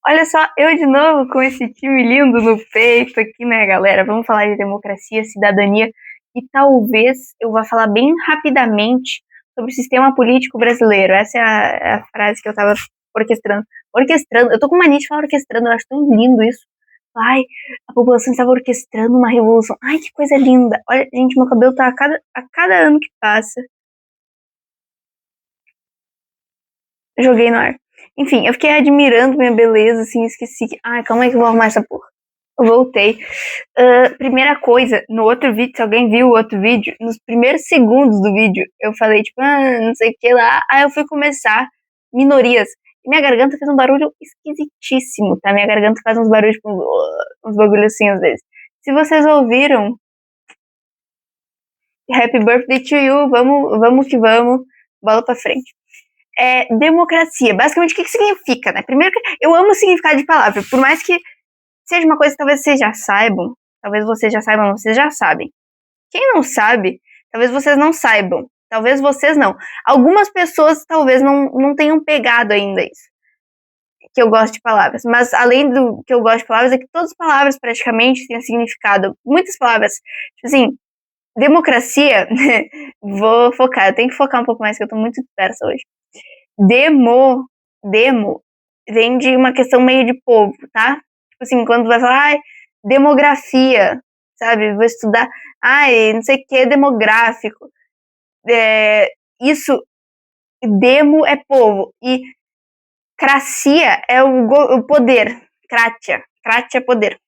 Olha só, eu de novo com esse time lindo no peito aqui, né, galera? Vamos falar de democracia, cidadania e talvez eu vá falar bem rapidamente sobre o sistema político brasileiro. Essa é a frase que eu tava orquestrando. Orquestrando, eu tô com mania de falar orquestrando, eu acho tão lindo isso. Ai, a população estava orquestrando uma revolução. Ai, que coisa linda. Olha, gente, meu cabelo tá a cada ano que passa. Joguei no ar. Enfim, eu fiquei admirando minha beleza, assim, esqueci que. Ai, calma aí que eu vou arrumar essa porra. Eu voltei. Primeira coisa, no outro vídeo, se alguém viu o outro vídeo, nos primeiros segundos do vídeo, eu falei, tipo, não sei o que lá. Aí eu fui começar minorias. E minha garganta fez um barulho esquisitíssimo, tá? Minha garganta faz uns barulhos, tipo, uns bagulhos assim às vezes. Se vocês ouviram, Happy Birthday to you, vamos que vamos, bola pra frente. Democracia. Basicamente, o que significa, né? Primeiro que eu amo o significado de palavra, por mais que seja uma coisa que talvez vocês já saibam, talvez vocês já saibam, vocês já sabem. Quem não sabe, talvez vocês não saibam, talvez vocês não. Algumas pessoas talvez não tenham pegado ainda isso, que eu gosto de palavras. Mas além do que eu gosto de palavras, é que todas as palavras praticamente têm significado. Muitas palavras, tipo assim, democracia, vou focar, eu tenho que focar um pouco mais, que eu tô muito dispersa hoje. Demo vem de uma questão meio de povo, tá? Tipo assim, quando vai falar, demografia, sabe? Vou estudar, não sei o que, demográfico. Isso, demo é povo, e cracia é o poder, crátia é poder.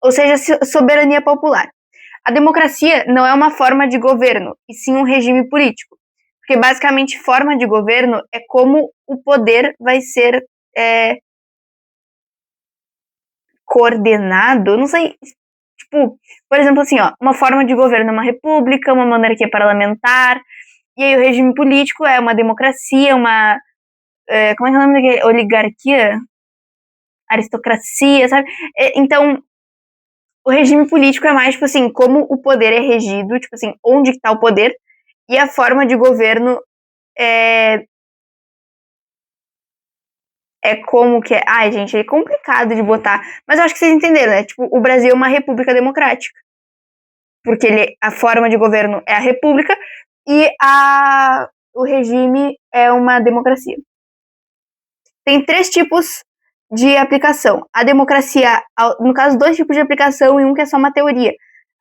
Ou seja, soberania popular. A democracia não é uma forma de governo, e sim um regime político. Porque basicamente forma de governo é como o poder vai ser coordenado, não sei, tipo, por exemplo assim, ó, uma forma de governo é uma república, uma monarquia parlamentar, e aí o regime político é uma democracia, uma, como é que é o nome daquele? Oligarquia? Aristocracia, sabe? Então, o regime político é mais, tipo assim, como o poder é regido, tipo assim, onde está o poder, e a forma de governo como que é. Ai, gente, é complicado de botar. Mas eu acho que vocês entenderam, né? Tipo, o Brasil é uma república democrática. Porque a forma de governo é a república e o regime é uma democracia. Tem 3 tipos de aplicação. A democracia, no caso, 2 tipos de aplicação e um que é só uma teoria.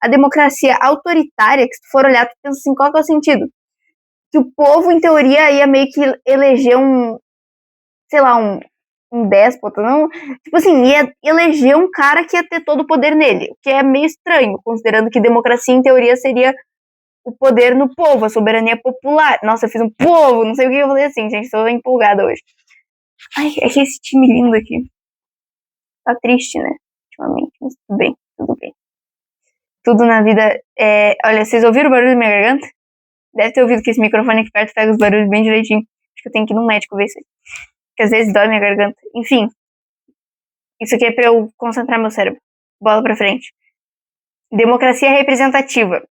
A democracia autoritária, que se tu for olhar, tu pensa assim, qual que é o sentido? Que o povo, em teoria, ia meio que eleger sei lá, um déspota, não, tipo assim, ia eleger um cara que ia ter todo o poder nele, o que é meio estranho, considerando que democracia, em teoria, seria o poder no povo, a soberania popular. Nossa, eu fiz um povo, não sei o que eu falei assim, gente, tô empolgada hoje. Ai, é que esse time lindo aqui tá triste, né, ultimamente, mas tudo bem, tudo bem. Tudo na vida Olha, vocês ouviram o barulho da minha garganta? Deve ter ouvido que esse microfone aqui perto pega os barulhos bem direitinho. Acho que eu tenho que ir no médico ver isso aí. Porque às vezes dói minha garganta. Enfim, isso aqui é pra eu concentrar meu cérebro. Bola pra frente. Democracia representativa.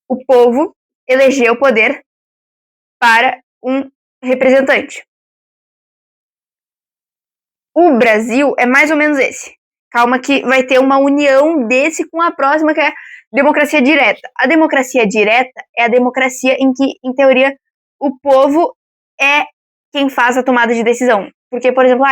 O povo elegeu o poder para um representante. O Brasil é mais ou menos esse. Calma que vai ter uma união desse com a próxima, que é a democracia direta. A democracia direta é a democracia em que, em teoria, o povo é quem faz a tomada de decisão. Porque, por exemplo,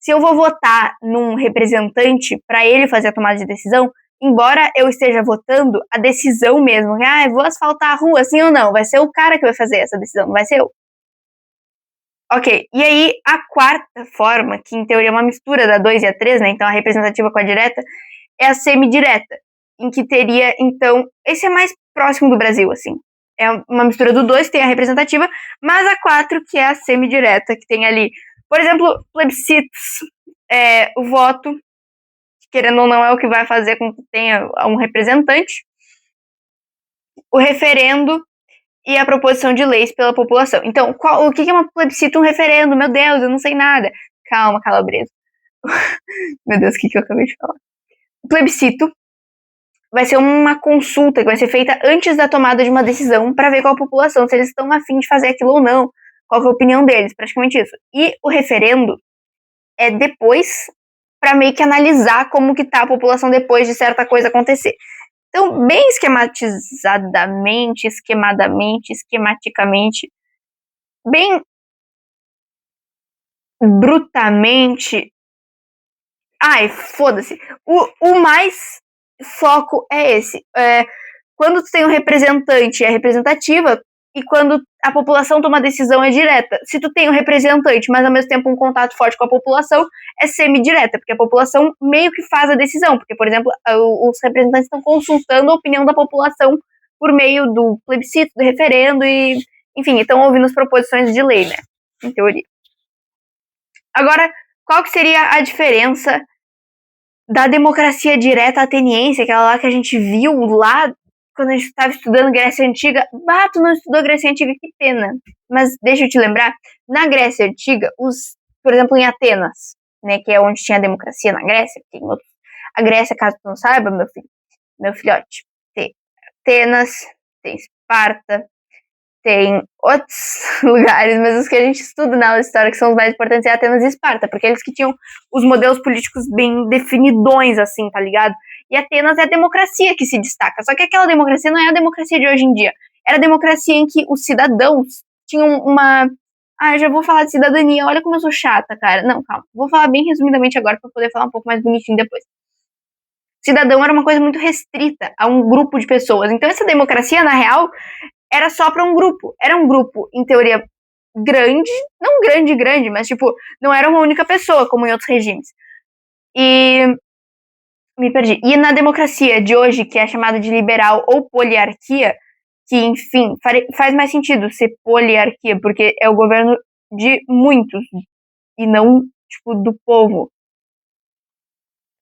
se eu vou votar num representante para ele fazer a tomada de decisão, embora eu esteja votando, a decisão mesmo, vou asfaltar a rua, sim ou não, vai ser o cara que vai fazer essa decisão, não vai ser eu. Ok, e aí a quarta forma, que em teoria é uma mistura da 2 e a 3, né, então a representativa com a direta, é a semidireta, em que teria, então, esse é mais próximo do Brasil, assim, é uma mistura do 2, que tem a representativa, mas a 4, que é a semidireta, que tem ali, por exemplo, plebiscitos, o voto, que querendo ou não é o que vai fazer com que tenha um representante, o referendo, e a proposição de leis pela população. Então, o que é uma plebiscito, um referendo? Meu Deus, eu não sei nada. Calma, calabresa. Meu Deus, o que eu acabei de falar? O plebiscito vai ser uma consulta que vai ser feita antes da tomada de uma decisão para ver qual a população, se eles estão afim de fazer aquilo ou não, qual é a opinião deles, praticamente isso. E o referendo é depois, para meio que analisar como que tá a população depois de certa coisa acontecer. Então, bem esquematizadamente, esquematicamente, bem brutamente. Ai, foda-se. O mais foco é esse. Quando tu tem um representante, é representativa, e quando a população toma decisão, é direta. Se tu tem um representante, mas ao mesmo tempo um contato forte com a população, é semi-direta, porque a população meio que faz a decisão. Porque, por exemplo, os representantes estão consultando a opinião da população por meio do plebiscito, do referendo, e, enfim, estão ouvindo as proposições de lei, né? Em teoria. Agora, qual que seria a diferença da democracia direta ateniense, aquela lá que a gente viu lá quando a gente estava estudando Grécia Antiga? Bah, tu não estudou Grécia Antiga, que pena. Mas deixa eu te lembrar, na Grécia Antiga, por exemplo, em Atenas, né, que é onde tinha a democracia na Grécia, a Grécia, caso tu não saiba, meu filhote, tem Atenas, tem Esparta, tem outros lugares, mas os que a gente estuda na aula de história que são os mais importantes é Atenas e Esparta, porque eles que tinham os modelos políticos bem definidões, assim, tá ligado? E Atenas é a democracia que se destaca, só que aquela democracia não é a democracia de hoje em dia, era a democracia em que os cidadãos tinham uma... Ah, já vou falar de cidadania, olha como eu sou chata, cara. Não, calma, vou falar bem resumidamente agora pra poder falar um pouco mais bonitinho depois. Cidadão era uma coisa muito restrita a um grupo de pessoas, então essa democracia, na real, era só pra um grupo. Era um grupo, em teoria, grande, não grande, mas, tipo, não era uma única pessoa, como em outros regimes. E... me perdi. E na democracia de hoje, que é chamada de liberal ou poliarquia, que, enfim, faz mais sentido ser poliarquia, porque é o governo de muitos, e não, tipo, do povo.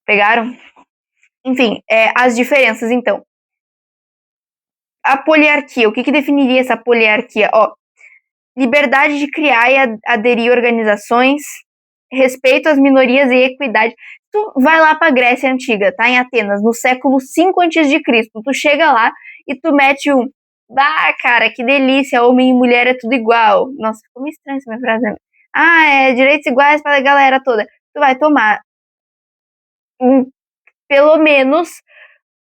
Pegaram? Enfim, as diferenças, então. A poliarquia, o que definiria essa poliarquia? Ó, liberdade de criar e aderir a organizações, respeito às minorias e equidade. Tu vai lá pra Grécia Antiga, tá? Em Atenas, no século 5 a.C. Tu chega lá e tu mete um... Bah, cara, que delícia, homem e mulher é tudo igual. Nossa, ficou meio estranho essa minha frase. É direitos iguais pra galera toda. Tu vai tomar pelo menos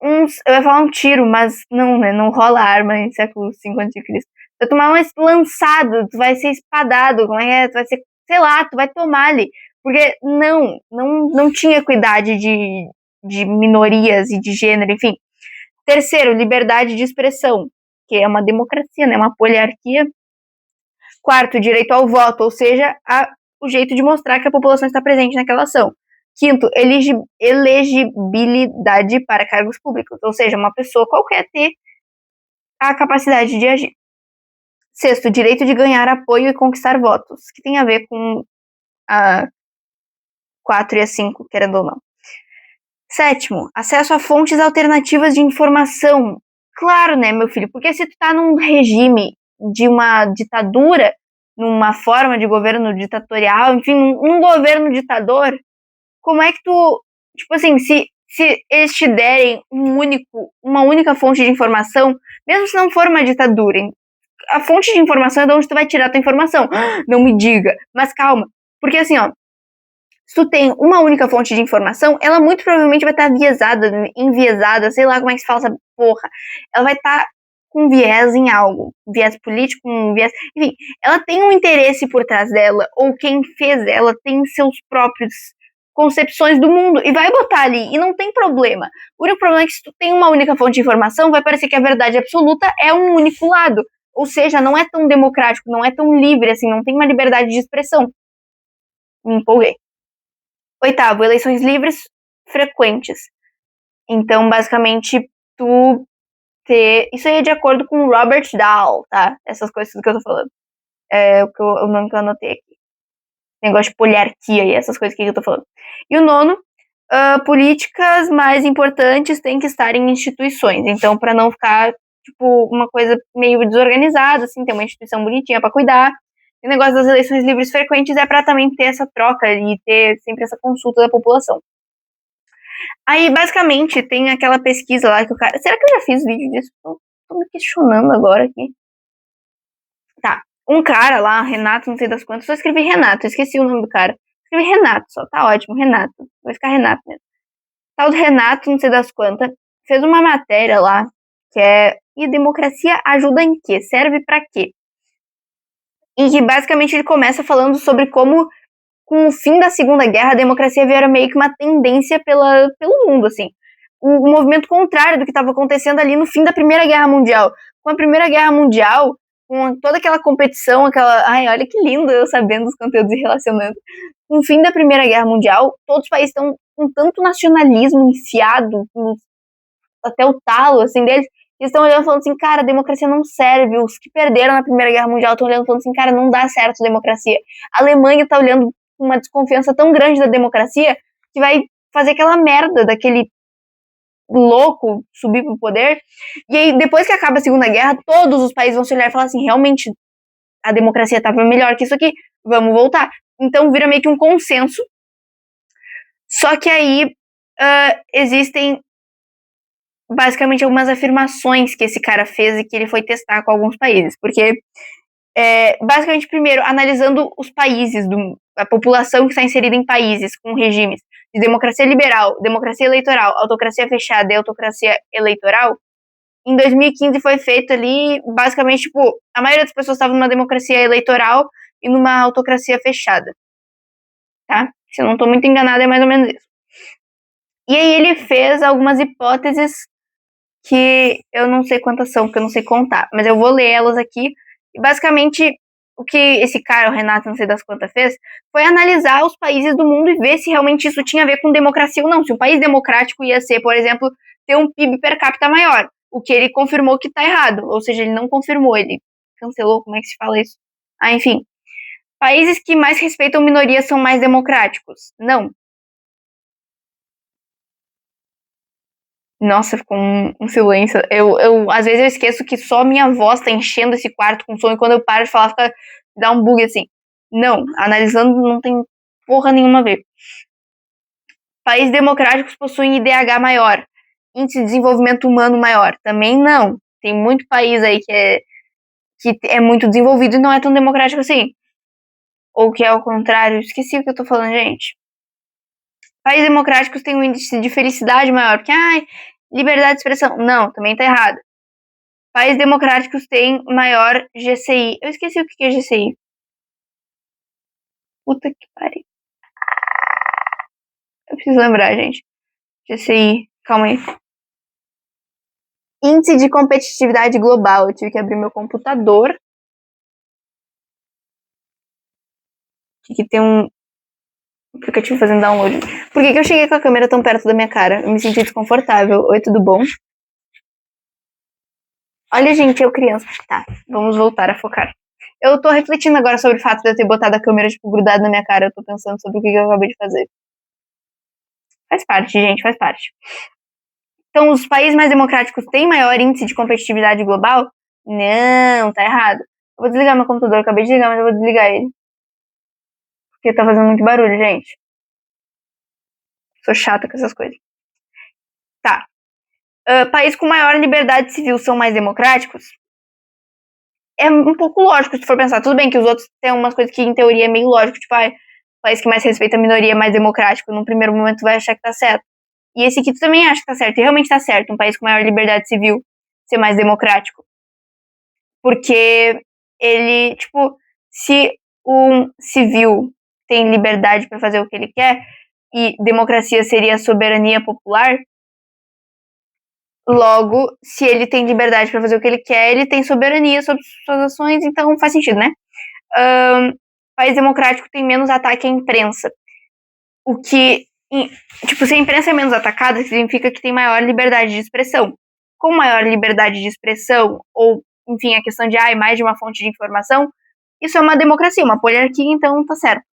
uns... Eu ia falar um tiro, mas não, né? Não rola arma em século 5 a.C. Tu vai tomar um lançado, tu vai ser espadado, como é? Tu vai ser, sei lá, tu vai tomar ali. Porque não tinha equidade de minorias e de gênero, enfim. Terceiro, liberdade de expressão, que é uma democracia, né? Uma poliarquia. Quarto, direito ao voto, ou seja, o jeito de mostrar que a população está presente naquela ação. Quinto, elegibilidade para cargos públicos, ou seja, uma pessoa qualquer ter a capacidade de agir. Sexto, direito de ganhar apoio e conquistar votos, que tem a ver com a 4 e a 5, querendo ou não. Sétimo, acesso a fontes alternativas de informação. Claro, né, meu filho, porque se tu tá num regime de uma ditadura, numa forma de governo ditatorial, enfim, num governo ditador, como é que tu, tipo assim, se eles te derem uma única fonte de informação, mesmo se não for uma ditadura, a fonte de informação é de onde tu vai tirar a tua informação. Não me diga, mas calma, porque assim, ó, se tu tem uma única fonte de informação, ela muito provavelmente vai estar enviesada, sei lá como é que se fala essa porra. Ela vai estar com viés em algo, viés político, viés... Enfim, ela tem um interesse por trás dela, ou quem fez ela tem seus próprios concepções do mundo, e vai botar ali, e não tem problema. O único problema é que se tu tem uma única fonte de informação, vai parecer que a verdade absoluta é um único lado. Ou seja, não é tão democrático, não é tão livre assim, não tem uma liberdade de expressão. Me empolguei. Oitavo, eleições livres frequentes. Então, basicamente, tu ter... Isso aí é de acordo com Robert Dahl, tá? Essas coisas que eu tô falando. O nome que eu anotei aqui. Negócio de poliarquia e essas coisas que eu tô falando. E o nono, políticas mais importantes têm que estar em instituições. Então, pra não ficar, tipo, uma coisa meio desorganizada, assim, ter uma instituição bonitinha pra cuidar. O negócio das eleições livres frequentes é para também ter essa troca e ter sempre essa consulta da população. Aí, basicamente, tem aquela pesquisa lá que o cara... Será que eu já fiz vídeo disso? Tô me questionando agora aqui. Tá. Um cara lá, Renato, não sei das quantas, só escrevi Renato, esqueci o nome do cara. escrevi Renato só, tá ótimo, Renato. Vai ficar Renato mesmo. Tal do Renato, não sei das quantas, fez uma matéria lá, que é e democracia ajuda em quê? Serve pra quê? Em que basicamente ele começa falando sobre como, com o fim da Segunda Guerra, a democracia vira meio que uma tendência pelo mundo, assim. Um movimento contrário do que estava acontecendo ali no fim da Primeira Guerra Mundial. Com a Primeira Guerra Mundial, com toda aquela competição, aquela. Ai, olha que lindo eu sabendo os conteúdos e relacionando. Com o fim da Primeira Guerra Mundial, todos os países estão com tanto nacionalismo enfiado até o talo, assim, deles. Eles estão olhando e falando assim, cara, a democracia não serve. Os que perderam na Primeira Guerra Mundial estão olhando e falando assim, cara, não dá certo a democracia. A Alemanha tá olhando com uma desconfiança tão grande da democracia que vai fazer aquela merda daquele louco subir pro poder. E aí, depois que acaba a Segunda Guerra, todos os países vão se olhar e falar assim, realmente, a democracia tava melhor que isso aqui, vamos voltar. Então vira meio que um consenso. Só que aí existem basicamente algumas afirmações que esse cara fez e que ele foi testar com alguns países. Porque, basicamente, primeiro, analisando os países, a população que está inserida em países com regimes de democracia liberal, democracia eleitoral, autocracia fechada e autocracia eleitoral, em 2015 foi feito ali, basicamente, tipo, a maioria das pessoas estava numa democracia eleitoral e numa autocracia fechada. Tá? Se eu não estou muito enganada, é mais ou menos isso. E aí ele fez algumas hipóteses que eu não sei quantas são, porque eu não sei contar, mas eu vou ler elas aqui. E basicamente, o que esse cara, o Renato, não sei das quantas, fez, foi analisar os países do mundo e ver se realmente isso tinha a ver com democracia ou não. Se um país democrático ia ser, por exemplo, ter um PIB per capita maior, o que ele confirmou que tá errado, ou seja, ele não confirmou, ele cancelou, como é que se fala isso? Ah, enfim. Países que mais respeitam minorias são mais democráticos? Não. Nossa, ficou um silêncio. Às vezes eu esqueço que só minha voz tá enchendo esse quarto com som e quando eu paro de falar, dá um bug assim. Não, analisando não tem porra nenhuma a ver. Países democráticos possuem IDH maior, índice de desenvolvimento humano maior. Também não. Tem muito país aí que é muito desenvolvido e não é tão democrático assim. Ou que é o contrário. Esqueci o que eu tô falando, gente. Países democráticos têm um índice de felicidade maior, porque, liberdade de expressão. Não, também tá errado. Países democráticos têm maior GCI. Eu esqueci o que é GCI. Puta que pariu. Eu preciso lembrar, gente. GCI. Calma aí. Índice de competitividade global. Eu tive que abrir meu computador. Que tem um aplicativo fazendo download. Por que eu cheguei com a câmera tão perto da minha cara? Eu me senti desconfortável. Oi, tudo bom? Olha, gente, eu criança. Tá, vamos voltar a focar. Eu tô refletindo agora sobre o fato de eu ter botado a câmera, tipo, grudada na minha cara. Eu tô pensando sobre o que eu acabei de fazer. Faz parte, gente, faz parte. Então, os países mais democráticos têm maior índice de competitividade global? Não, tá errado. Eu vou desligar meu computador. Eu acabei de ligar, mas eu vou desligar ele. Porque tá fazendo muito barulho, gente. Sou chata com essas coisas. Tá. Países com maior liberdade civil são mais democráticos? É um pouco lógico se for pensar. Tudo bem que os outros têm umas coisas que em teoria é meio lógico, tipo, o país que mais respeita a minoria é mais democrático. Num primeiro momento vai achar que tá certo. E esse aqui tu também acha que tá certo. E realmente tá certo. Um país com maior liberdade civil ser mais democrático. Porque ele, tipo, se um civil tem liberdade para fazer o que ele quer e democracia seria a soberania popular, logo, se ele tem liberdade para fazer o que ele quer, ele tem soberania sobre suas ações, então faz sentido, né? País democrático tem menos ataque à imprensa. O que, tipo, se a imprensa é menos atacada, significa que tem maior liberdade de expressão. Com maior liberdade de expressão, ou, enfim, a questão de, mais de uma fonte de informação, isso é uma democracia, uma poliarquia, então tá certo.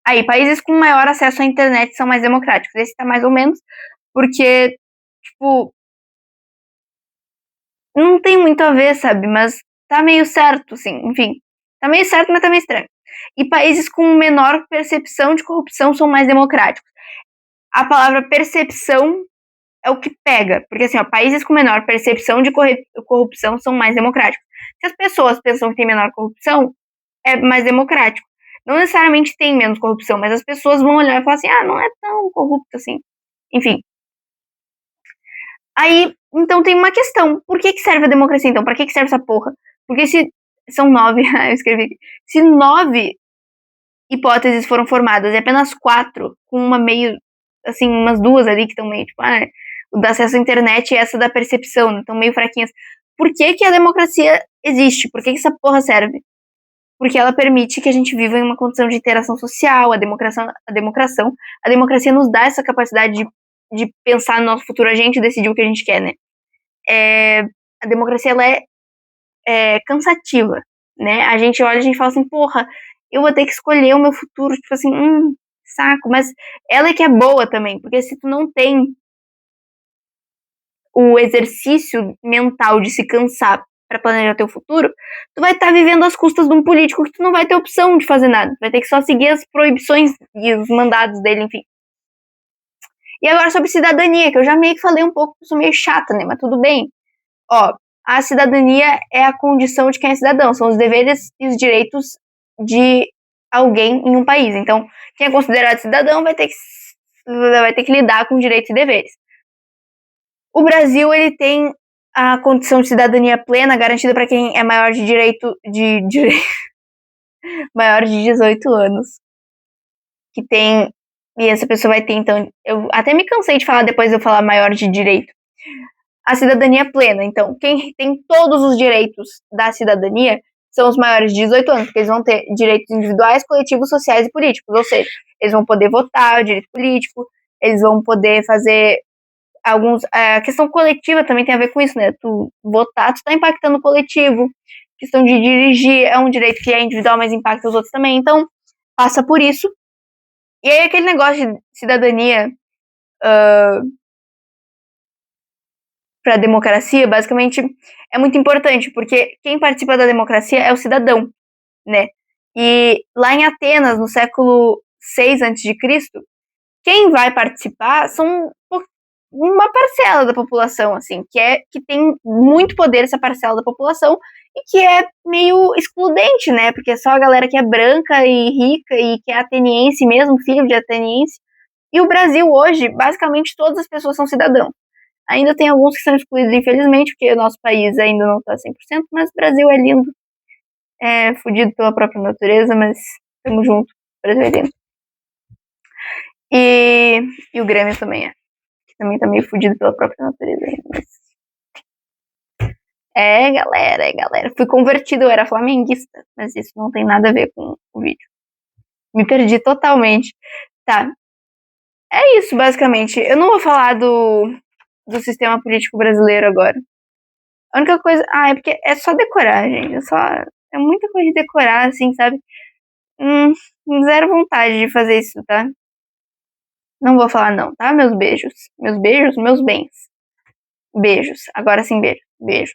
Aí, países com maior acesso à internet são mais democráticos. Esse tá mais ou menos, porque, tipo, não tem muito a ver, sabe? Mas tá meio certo, sim. Enfim, tá meio certo, mas tá meio estranho. E países com menor percepção de corrupção são mais democráticos. A palavra percepção é o que pega. Porque, assim, países com menor percepção de corrupção são mais democráticos. Se as pessoas pensam que tem menor corrupção, é mais democrático. Não necessariamente tem menos corrupção, mas as pessoas vão olhar e falar assim, não é tão corrupto assim. Enfim. Aí, então tem uma questão. Por que serve a democracia, então? Pra que serve essa porra? Porque se são 9, eu escrevi aqui. Se 9 hipóteses foram formadas e apenas 4, com uma meio, assim, umas 2 ali que estão meio, tipo, o da acesso à internet e essa da percepção, né, estão meio fraquinhas. Por que a democracia existe? Por que essa porra serve? Porque ela permite que a gente viva em uma condição de interação social, a democracia nos dá essa capacidade de pensar no nosso futuro, a gente decidir o que a gente quer, né? A democracia, ela é cansativa, né? A gente olha e a gente fala assim, porra, eu vou ter que escolher o meu futuro, tipo assim, saco, mas ela é que é boa também, porque se tu não tem o exercício mental de se cansar para planejar teu futuro, tu vai estar vivendo às custas de um político que tu não vai ter opção de fazer nada, tu vai ter que só seguir as proibições e os mandados dele, enfim. E agora sobre cidadania, que eu já meio que falei um pouco, eu sou meio chata, né, mas tudo bem. Ó, a cidadania é a condição de quem é cidadão, são os deveres e os direitos de alguém em um país. Então, quem é considerado cidadão vai ter que lidar com direitos e deveres. O Brasil, ele tem a condição de cidadania plena garantida para quem é maior de maior de 18 anos. Que tem. E essa pessoa vai ter, então. Eu até me cansei de falar depois de eu falar maior de direito. A cidadania plena. Então, quem tem todos os direitos da cidadania são os maiores de 18 anos, porque eles vão ter direitos individuais, coletivos, sociais e políticos. Ou seja, eles vão poder votar, o direito político, eles vão poder fazer alguns. A questão coletiva também tem a ver com isso, né? Tu votar, tu tá impactando o coletivo. A questão de dirigir é um direito que é individual, mas impacta os outros também. Então, passa por isso. E aí, aquele negócio de cidadania para a democracia, basicamente, é muito importante, porque quem participa da democracia é o cidadão, né? E lá em Atenas, no século 6 a.C., quem vai participar são uma parcela da população, assim, que tem muito poder, essa parcela da população, e que é meio excludente, né? Porque é só a galera que é branca e rica e que é ateniense mesmo, filho de ateniense. E o Brasil hoje, basicamente, todas as pessoas são cidadãos. Ainda tem alguns que são excluídos, infelizmente, porque o nosso país ainda não está 100%, mas o Brasil é lindo. É fudido pela própria natureza, mas tamo junto. O Brasil é lindo. E o Grêmio também é. Que também tá meio fudido pela própria natureza. Mas... galera. Fui convertido, eu era flamenguista, mas isso não tem nada a ver com o vídeo. Me perdi totalmente. Tá. É isso, basicamente. Eu não vou falar do sistema político brasileiro agora. A única coisa. É porque é só decorar, gente. É muita coisa de decorar, assim, sabe? Zero vontade de fazer isso, tá? Não vou falar não, tá? Meus beijos. Meus beijos, meus bens. Beijos. Agora sim, beijos. Beijos.